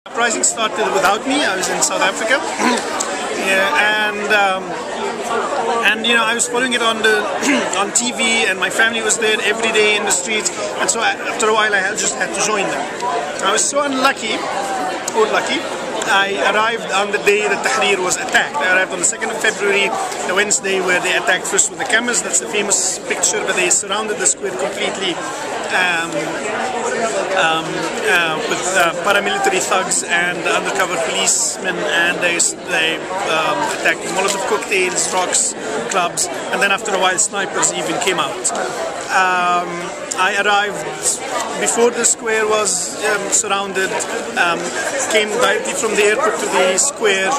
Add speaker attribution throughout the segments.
Speaker 1: Uprising started without me. I was in South Africa, yeah, and you know, I was following it on on TV, and my family was there every day in the streets, and so after a while I just had to join them. I was so unlucky, or lucky. I arrived on the day that Tahrir was attacked. I arrived on the 2nd of February, the Wednesday where they attacked first with the camels. That's the famous picture, but they surrounded the square completely with paramilitary thugs and undercover policemen, and they attacked Molotov cocktails, rocks, clubs, and then after a while snipers even came out. I arrived before the square was surrounded, came directly from the airport to the square,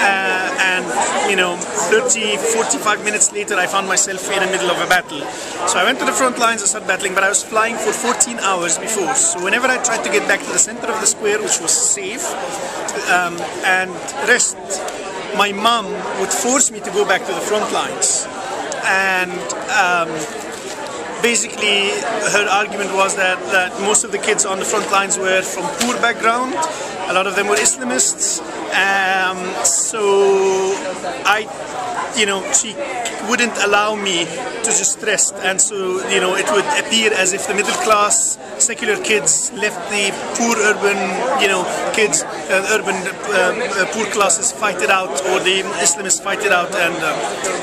Speaker 1: and you know, 45 minutes later I found myself in the middle of a battle. So I went to the front lines and started battling, but I was flying for 14 hours before, so whenever I tried to get back to the center of the square, which was safe, and rest, my mom would force me to go back to the front lines. And basically, her argument was that most of the kids on the front lines were from poor background. A lot of them were Islamists. So she wouldn't allow me to just rest, and so it would appear as if the middle class secular kids left the poor urban kids, urban poor classes fight it out, or the Islamists fight it out, and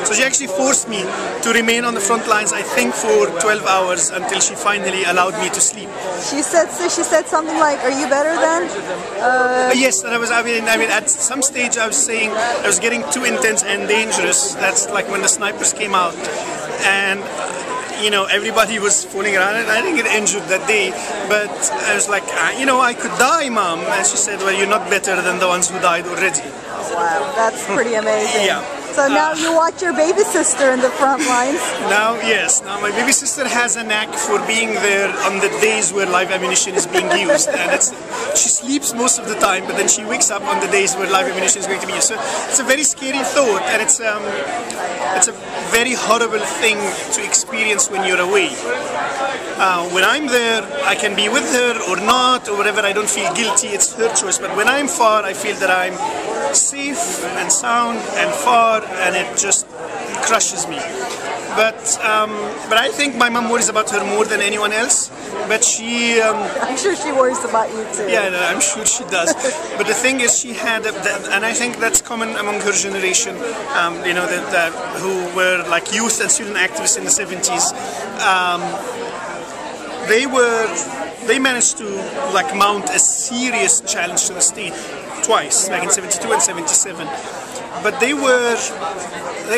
Speaker 1: so she actually forced me to remain on the front lines, I think for 12 hours, until she finally allowed me to sleep.
Speaker 2: She said something like, "Are you better then?"
Speaker 1: Yes, and I mean at some stage I was saying I was getting too intense and dangerous. That's like when the snipers came out, and everybody was fooling around, and I didn't get injured that day, but I was like, I could die, Mom. And she said, well, you're not better than the ones who died already.
Speaker 2: Wow, that's pretty amazing.
Speaker 1: Yeah.
Speaker 2: So now you watch your baby sister in the front lines?
Speaker 1: Now, yes. Now my baby sister has a knack for being there on the days where live ammunition is being used, and she sleeps most of the time, but then she wakes up on the days where live ammunition is going to be used. So it's a very scary thought, and it's a very horrible thing to experience when you're away. When I'm there, I can be with her or not, or whatever. I don't feel guilty. It's her choice. But when I'm far, I feel that I'm safe and sound and far, and it just crushes me. But I think my mom worries about her more than anyone else. But she...
Speaker 2: I'm sure she worries about you too.
Speaker 1: Yeah, I'm sure she does. But the thing is, she had, and I think that's common among her generation, who were like youth and student activists in the 70s. They managed to mount a serious challenge to the state twice, like in 72 and 77. But they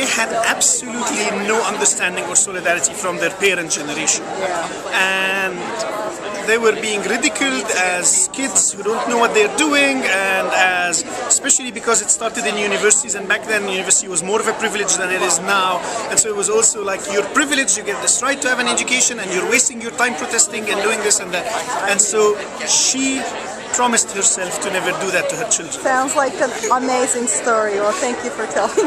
Speaker 1: had absolutely no understanding or solidarity from their parent generation. And they were being ridiculed as kids who don't know what they're doing, and especially because it started in universities, and back then university was more of a privilege than it is now, and so it was also like, you're privileged, you get this right to have an education, and you're wasting your time protesting and doing this and that. And so she promised herself to never do that to her children.
Speaker 2: Sounds like an amazing story. Well, thank you for telling me.